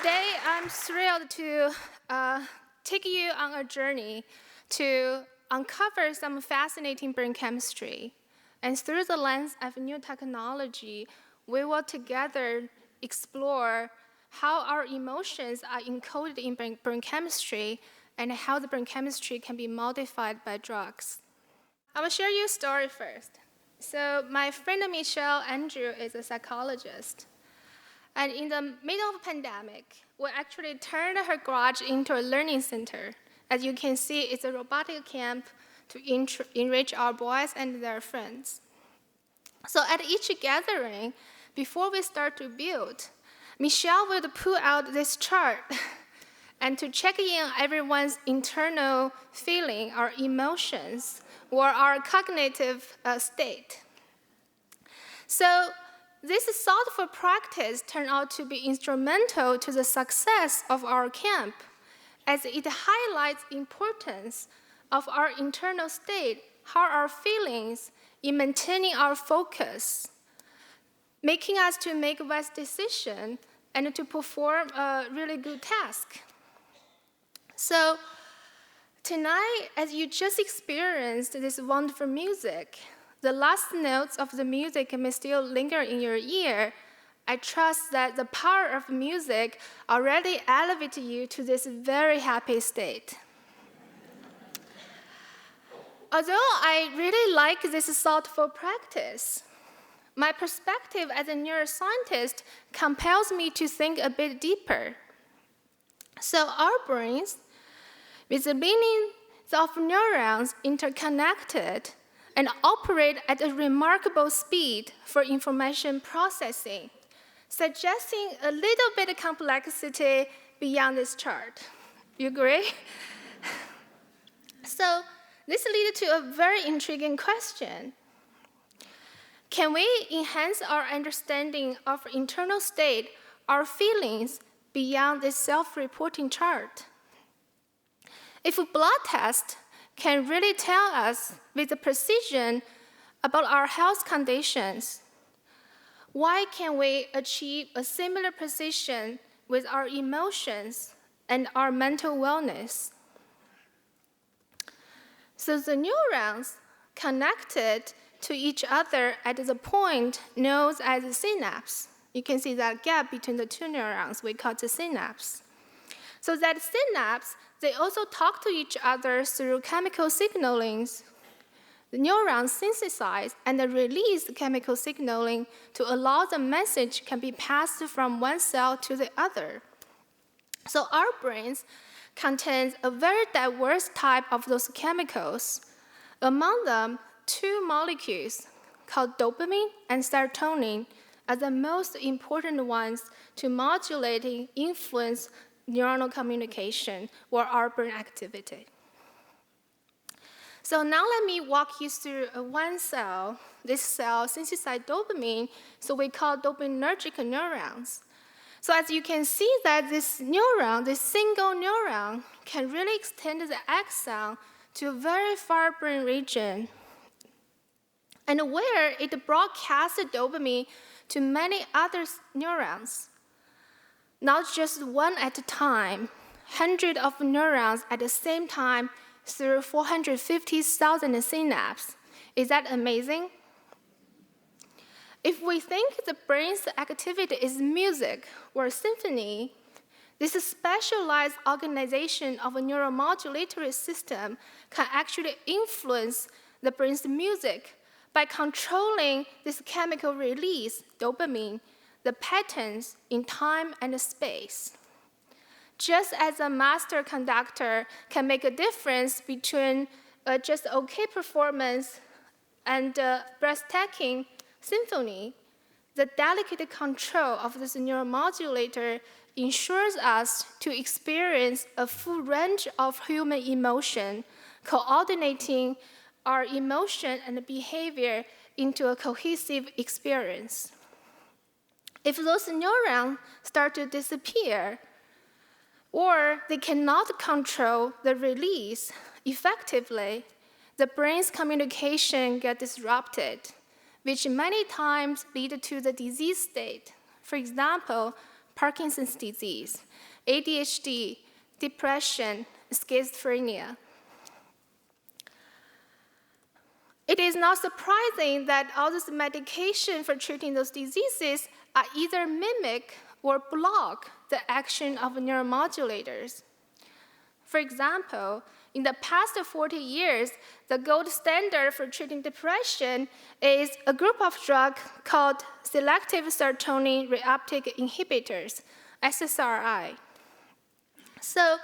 Today, I'm thrilled to take you on a journey to uncover some fascinating brain chemistry. And through the lens of new technology, we will together explore how our emotions are encoded in brain chemistry and how the brain chemistry can be modified by drugs. I will share you a story first. So my friend Michelle Andrew is a psychologist. And in the middle of the pandemic, we actually turned her garage into a learning center. As you can see, it's a robotic camp to enrich our boys and their friends. So at each gathering, before we start to build, Michelle would pull out this chart and to check in everyone's internal feeling, our emotions, or our cognitive state. So this thoughtful practice turned out to be instrumental to the success of our camp, as it highlights the importance of our internal state, how our feelings in maintaining our focus, making us to make wise decisions and to perform a really good task. So tonight, as you just experienced this wonderful music, the last notes of the music may still linger in your ear. I trust that the power of music already elevated you to this very happy state. Although I really like this thoughtful practice, my perspective as a neuroscientist compels me to think a bit deeper. So our brains, with the billions of neurons interconnected, and operate at a remarkable speed for information processing, suggesting a little bit of complexity beyond this chart. You agree? So this leads to a very intriguing question. Can we enhance our understanding of internal state, our feelings, beyond this self-reporting chart? If a blood test can really tell us with precision about our health conditions, why can't we achieve a similar precision with our emotions and our mental wellness? So the neurons connected to each other at the point known as the synapse. You can see that gap between the two neurons, we call it the synapse. So that synapse, they also talk to each other through chemical signalings. The neurons synthesize and release the chemical signaling to allow the message can be passed from one cell to the other. So our brains contains a very diverse type of those chemicals. Among them, two molecules called dopamine and serotonin are the most important ones to modulating influence neuronal communication or our brain activity. So now let me walk you through one cell. This cell synthesizes dopamine, so we call dopaminergic neurons. So as you can see that this neuron, this single neuron, can really extend the axon to a very far brain region, and where it broadcasts the dopamine to many other neurons. Not just one at a time, hundreds of neurons at the same time through 450,000 synapses. Is that amazing? If we think the brain's activity is music or symphony, this specialized organization of a neuromodulatory system can actually influence the brain's music by controlling this chemical release, dopamine, the patterns in time and space. Just as a master conductor can make a difference between just okay performance and breathtaking symphony, the delicate control of this neuromodulator ensures us to experience a full range of human emotion, coordinating our emotion and behavior into a cohesive experience. If those neurons start to disappear, or they cannot control the release effectively, the brain's communication gets disrupted, which many times lead to the disease state. For example, Parkinson's disease, ADHD, depression, schizophrenia. It is not surprising that all this medication for treating those diseases are either mimic or block the action of neuromodulators. For example, in the past 40 years, the gold standard for treating depression is a group of drugs called selective serotonin reuptake inhibitors, SSRI. So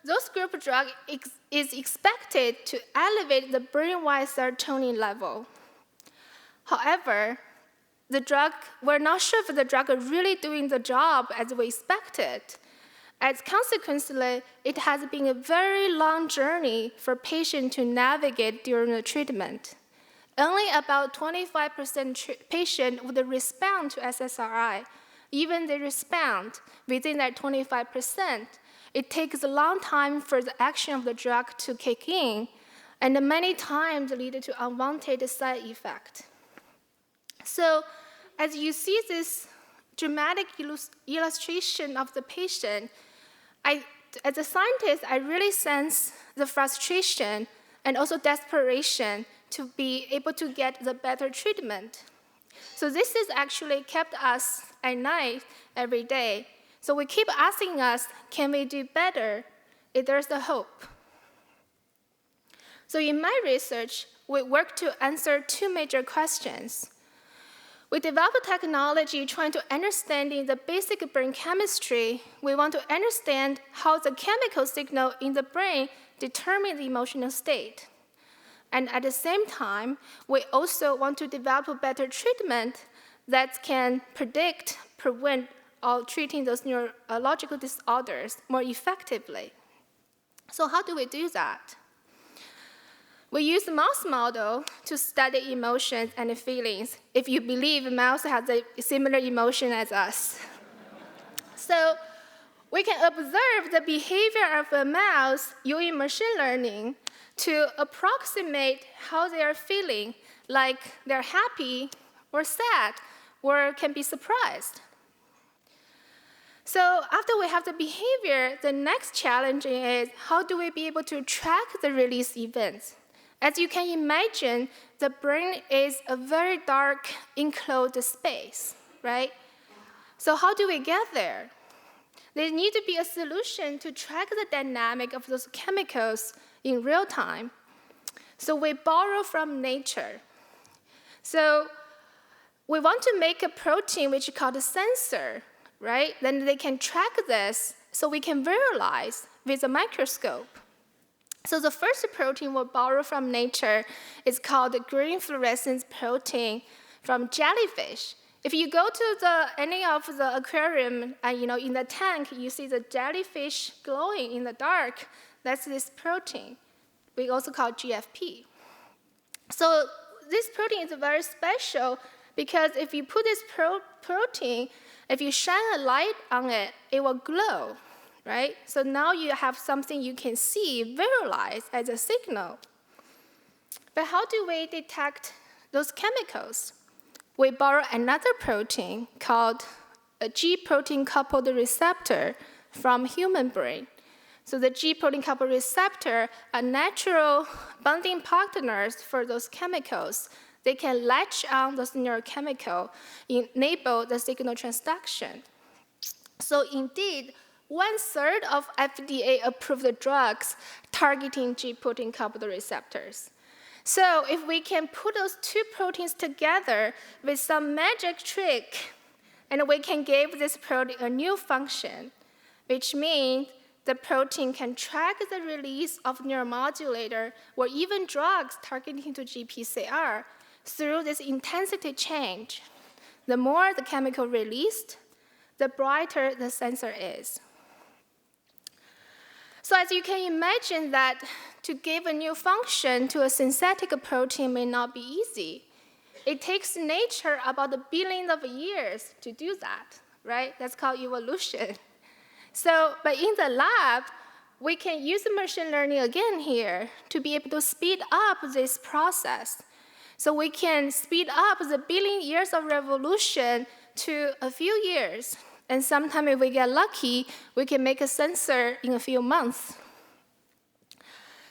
those group of drugs is expected to elevate the brain-wide serotonin level. However, we're not sure if the drug is really doing the job as we expected. As consequently, it has been a very long journey for patients to navigate during the treatment. Only about 25% patients would respond to SSRI. Even they respond within that 25%, it takes a long time for the action of the drug to kick in, and many times lead to unwanted side effects. So as you see this dramatic illustration of the patient, as a scientist, I really sense the frustration and also desperation to be able to get the better treatment. So this has actually kept us at night every day. So we keep asking us, can we do better? If there's a hope. So in my research, we work to answer two major questions. We developed technology trying to understand the basic brain chemistry. We want to understand how the chemical signal in the brain determine the emotional state. And at the same time, we also want to develop a better treatment that can predict, prevent, or treating those neurological disorders more effectively. So how do we do that? We use the mouse model to study emotions and feelings, if you believe mouse has a similar emotion as us. So we can observe the behavior of a mouse using machine learning to approximate how they are feeling, like they're happy or sad, or can be surprised. So after we have the behavior, the next challenge is how do we be able to track the release events? As you can imagine, the brain is a very dark, enclosed space, right? So how do we get there? There needs to be a solution to track the dynamic of those chemicals in real time. So we borrow from nature. So we want to make a protein which is called a sensor, right? Then they can track this so we can visualize with a microscope. So the first protein we'll borrow from nature is called the green fluorescence protein from jellyfish. If you go to any of the aquarium, in the tank, you see the jellyfish glowing in the dark. That's this protein. We also call GFP. So this protein is very special because if you put this protein, if you shine a light on it, it will glow, right? So now you have something you can see, visualize as a signal. But how do we detect those chemicals? We borrow another protein called a G protein coupled receptor from human brain. So the G protein coupled receptor are natural bonding partners for those chemicals. They can latch on those neurochemical, enable the signal transduction. So indeed, 1/3 of FDA-approved drugs targeting G protein coupled receptors. So if we can put those two proteins together with some magic trick, and we can give this protein a new function, which means the protein can track the release of neuromodulator or even drugs targeting to GPCR through this intensity change. The more the chemical released, the brighter the sensor is. So as you can imagine that to give a new function to a synthetic protein may not be easy. It takes nature about a billion of years to do that, right? That's called evolution. So, but in the lab, we can use machine learning again here to be able to speed up this process. So we can speed up the billion years of revolution to a few years. And sometimes if we get lucky, we can make a sensor in a few months.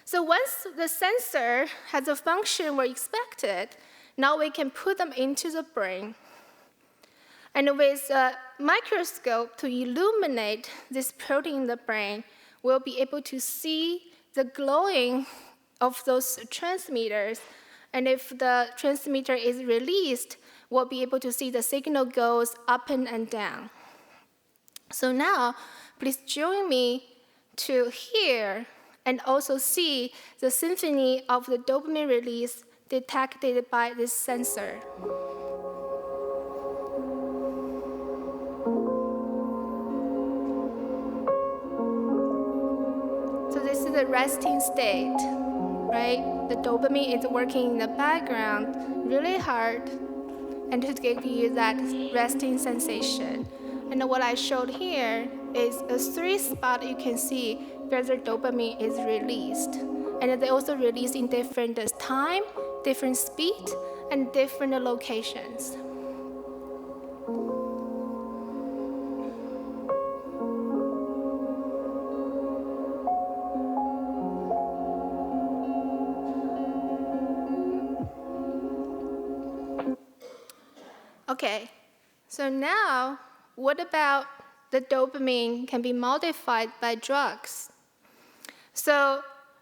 So once the sensor has a function we expected, now we can put them into the brain. And with a microscope to illuminate this protein in the brain, we'll be able to see the glowing of those transmitters. And if the transmitter is released, we'll be able to see the signal goes up and down. So now, please join me to hear and also see the symphony of the dopamine release detected by this sensor. So this is the resting state, right? The dopamine is working in the background really hard and to give you that resting sensation. And what I showed here is a 3 spot you can see where the dopamine is released. And they also release in different time, different speed, and different locations. Okay, so now what about the dopamine can be modified by drugs? So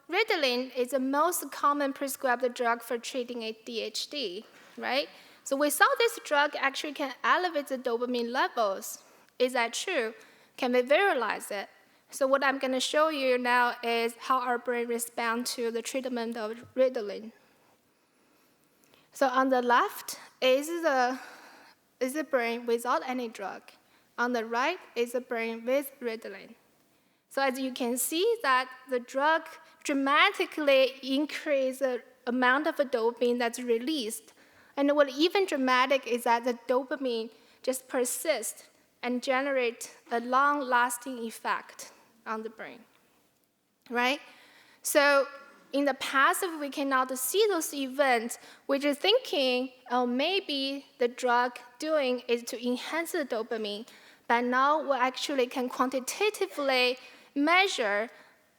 Ritalin is the most common prescribed drug for treating ADHD, right? So we saw this drug actually can elevate the dopamine levels. Is that true? Can we visualize it? So what I'm going to show you now is how our brain responds to the treatment of Ritalin. So on the left is the brain without any drug. On the right is the brain with Ritalin. So as you can see that the drug dramatically increases the amount of dopamine that's released. And what even dramatic is that the dopamine just persists and generates a long-lasting effect on the brain, right? So in the past, we cannot see those events, we're just thinking, oh, maybe the drug doing is to enhance the dopamine. But now we actually can quantitatively measure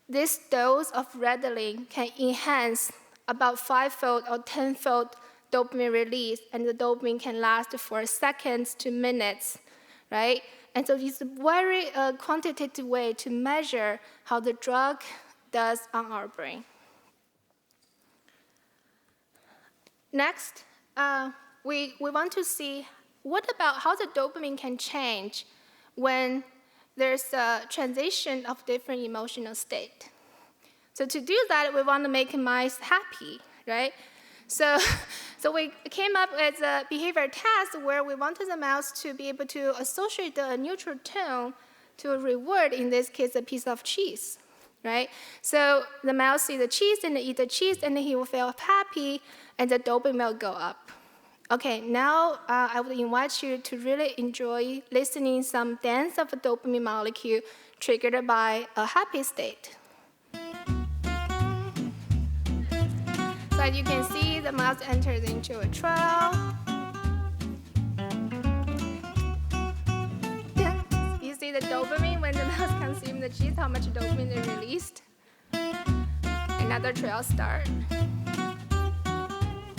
this dose of Ritalin can enhance about 5-fold or 10-fold dopamine release, and the dopamine can last for seconds to minutes, right? And so it's a very quantitative way to measure how the drug does on our brain. Next, we want to see what about how the dopamine can change when there's a transition of different emotional state. So to do that, we want to make mice happy, right? So we came up with a behavior test where we wanted the mouse to be able to associate a neutral tone to a reward, in this case, a piece of cheese, right? So the mouse sees the cheese and eat the cheese, and he will feel happy, and the dopamine will go up. Okay, now I would invite you to really enjoy listening some dance of a dopamine molecule triggered by a happy state. So as you can see, the mouse enters into a trail. You see the dopamine when the mouse consumes the cheese, how much dopamine is released. Another trail starts.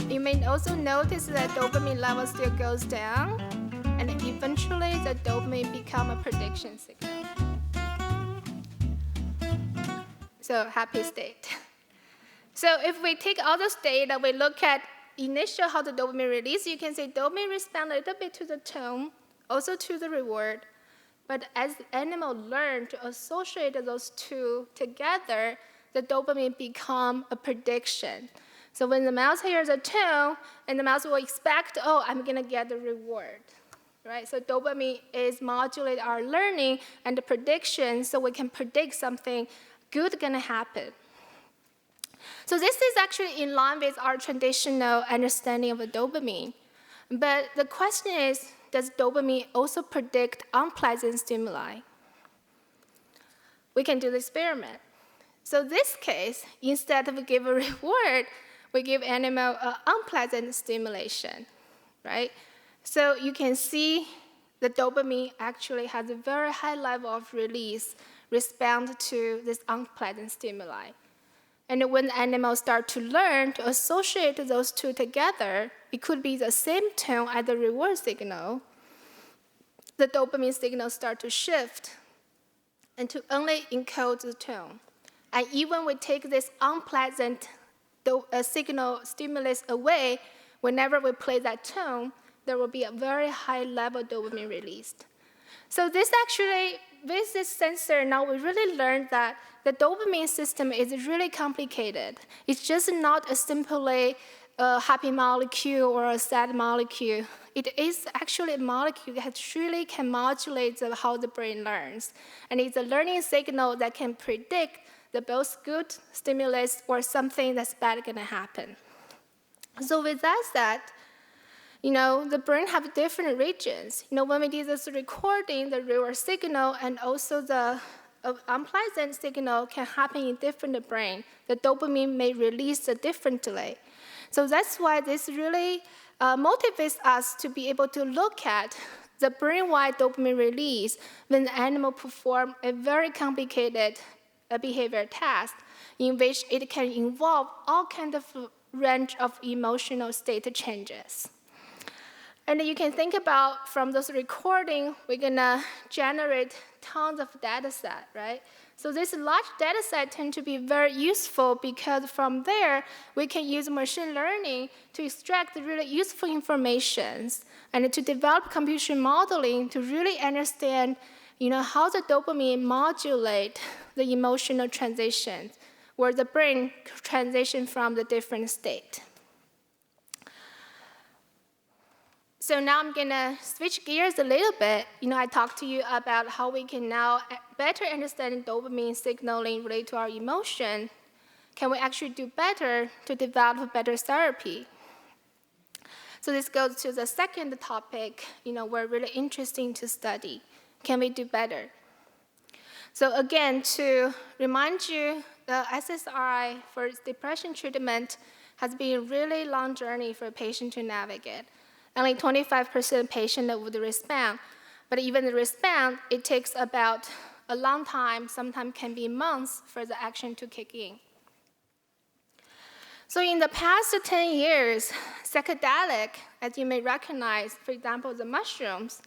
You may also notice that dopamine level still goes down, and eventually the dopamine becomes a prediction signal. So happy state. So if we take all those data, we look at initial how the dopamine release, you can see dopamine responds a little bit to the tone, also to the reward. But as the animal learn to associate those two together, the dopamine become a prediction. So when the mouse hears a tone, and the mouse will expect, oh, I'm going to get the reward, right? So dopamine is modulate our learning and the prediction, so we can predict something good going to happen. So this is actually in line with our traditional understanding of a dopamine. But the question is, does dopamine also predict unpleasant stimuli? We can do the experiment. So this case, instead of give a reward, we give animal an unpleasant stimulation, right? So you can see the dopamine actually has a very high level of release, respond to this unpleasant stimuli. And when animals start to learn to associate those two together, it could be the same tone as the reward signal. The dopamine signals start to shift and to only encode the tone. And even we take this unpleasant signal stimulus away, whenever we play that tone, there will be a very high level dopamine released. So this actually, with this sensor, now we really learned that the dopamine system is really complicated. It's just not a simply happy molecule or a sad molecule. It is actually a molecule that really can modulate how the brain learns. And it's a learning signal that can predict the both good stimulus or something that's bad gonna happen. So with that said, the brain have different regions. When we did this recording, the reward signal and also the unpleasant signal can happen in different brain. The dopamine may release differently. So that's why this really motivates us to be able to look at the brain-wide dopamine release when the animal perform a very complicated behavior task in which it can involve all kinds of range of emotional state changes. And you can think about from this recording, we're gonna generate tons of data set, right? So this large data set tend to be very useful because from there, we can use machine learning to extract really useful information and to develop computation modeling to really understand how the dopamine modulate the emotional transitions, where the brain transition from the different state. So now I'm gonna switch gears a little bit. I talked to you about how we can now better understand dopamine signaling related to our emotion. Can we actually do better to develop better therapy? So this goes to the second topic, we're really interesting to study. Can we do better? So again, to remind you, the SSRI for depression treatment has been a really long journey for a patient to navigate. Only 25% patient would respond, but even the respond, it takes about a long time, sometimes can be months for the action to kick in. So in the past 10 years, psychedelic, as you may recognize, for example, the mushrooms,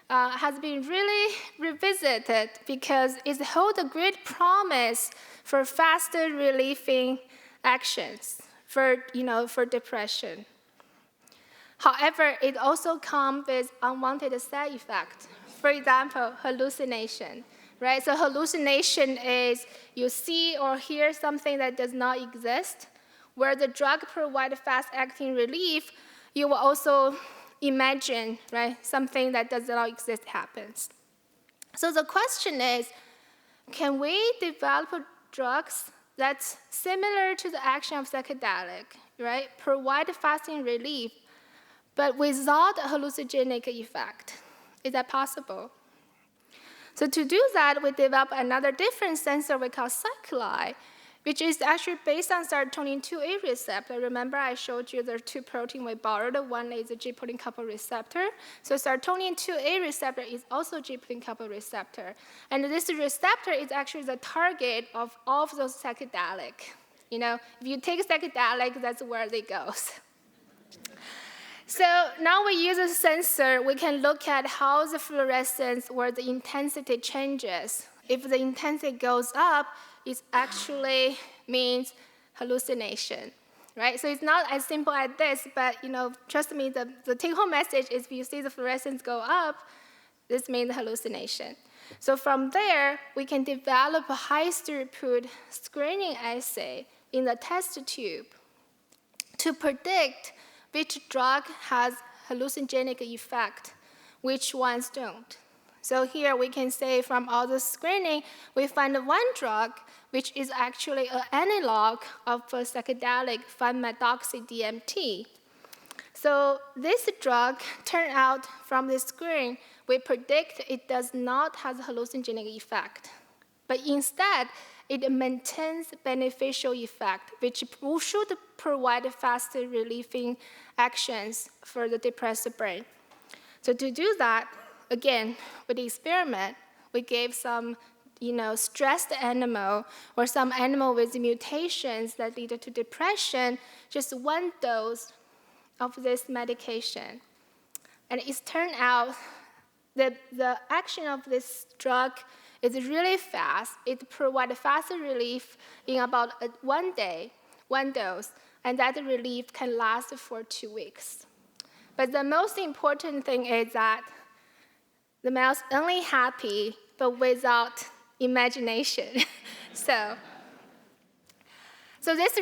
has been really revisited because it holds a great promise for faster relieving actions for depression. However, it also comes with unwanted side effects. For example, hallucination, right? So hallucination is you see or hear something that does not exist. Where the drug provides fast-acting relief, you will also imagine, right, something that does not exist happens. So the question is, can we develop drugs that's similar to the action of psychedelic, right? Provide fasting relief, but without a hallucinogenic effect. Is that possible? So to do that, we develop another different sensor we call Cycli, which is actually based on serotonin 2A receptor. Remember I showed you there are two proteins we borrowed. One is a G-protein coupled receptor. So serotonin 2A receptor is also G-protein coupled receptor. And this receptor is actually the target of all of those psychedelic. If you take psychedelic, that's where they go. So now we use a sensor. We can look at how the fluorescence or the intensity changes. If the intensity goes up, it actually means hallucination, right? So it's not as simple as this, but trust me, the take-home message is if you see the fluorescence go up, this means hallucination. So from there, we can develop a high-throughput screening assay in the test tube to predict which drug has hallucinogenic effect, which ones don't. So here we can say from all the screening, we find one drug which is actually an analog of a psychedelic 5-methoxy-DMT. So this drug turned out from the screen, we predict it does not have a hallucinogenic effect, but instead it maintains beneficial effect, which should provide faster relieving actions for the depressed brain. So to do that, again, with the experiment, we gave some stressed animal or some animal with mutations that lead to depression, just one dose of this medication. And it's turned out that the action of this drug is really fast. It provides faster relief in about 1 day, 1 dose, and that relief can last for 2 weeks. But the most important thing is that the mouse only happy, but without imagination. so this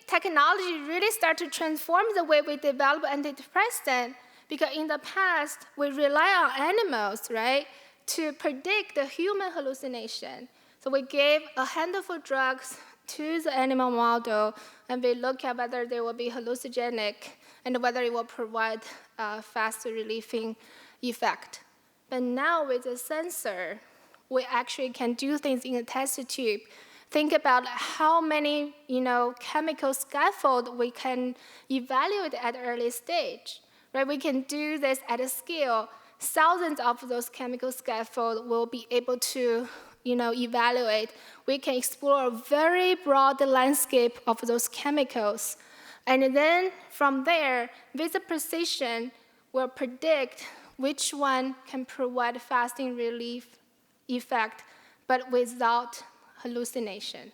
technology really started to transform the way we develop antidepressant, because in the past, we rely on animals, right, to predict the human hallucination. So we gave a handful of drugs to the animal model, and we look at whether they will be hallucinogenic and whether it will provide a faster relieving effect. But now with the sensor, we actually can do things in a test tube. Think about how many chemical scaffold we can evaluate at an early stage. Right? We can do this at a scale. Thousands of those chemical scaffolds will be able to evaluate. We can explore a very broad landscape of those chemicals. And then from there, with the precision, we'll predict which one can provide fasting relief effect, but without hallucination.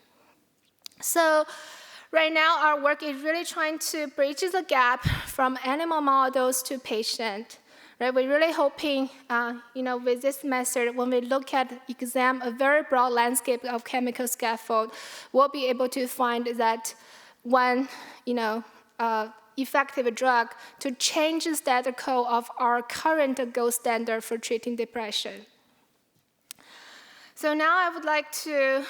So right now, our work is really trying to bridge the gap from animal models to patient. Right? We're really hoping, with this method, when we examine a very broad landscape of chemical scaffold, we'll be able to find that one, effective drug to change the status quo of our current gold standard for treating depression. So now I would like to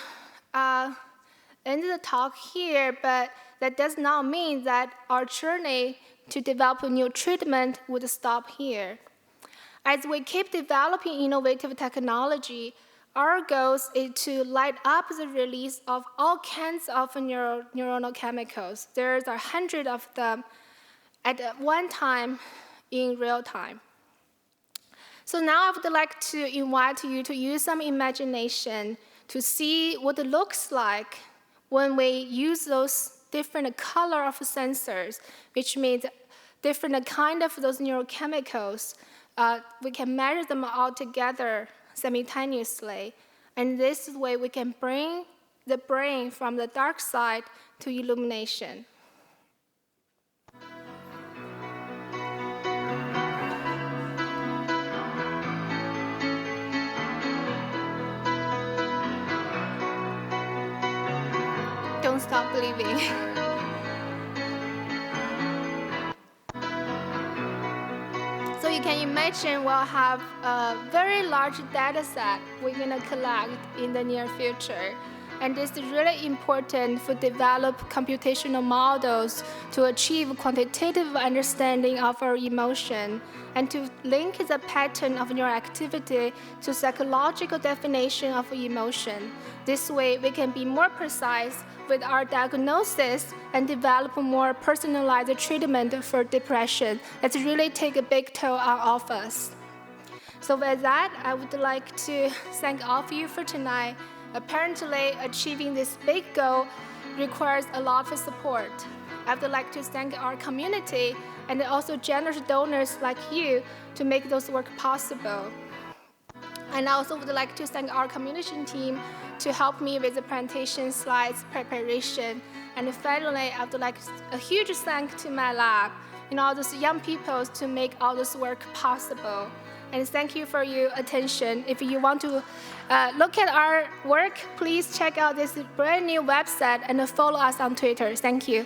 end the talk here, but that does not mean that our journey to develop a new treatment would stop here. As we keep developing innovative technology, our goal is to light up the release of all kinds of neuronal chemicals. There's 100 of them at one time in real time. So now I would like to invite you to use some imagination to see what it looks like when we use those different color of sensors, which means different kind of those neurochemicals. We can measure them all together simultaneously. And this way we can bring the brain from the dark side to illumination. Don't stop believing. So you can imagine we'll have a very large data set we're going to collect in the near future. And this is really important for develop computational models to achieve quantitative understanding of our emotion and to link the pattern of neuroactivity to psychological definition of emotion. This way, we can be more precise with our diagnosis and develop more personalized treatment for depression. That's really take a big toll on all of us. So with that, I would like to thank all of you for tonight. Apparently, achieving this big goal requires a lot of support. I would like to thank our community and also generous donors like you to make those work possible. And I also would like to thank our communication team to help me with the presentation slides preparation. And finally, I would like a huge thank to my lab, all those young people to make all this work possible. And thank you for your attention. If you want to look at our work, please check out this brand new website and follow us on Twitter. Thank you.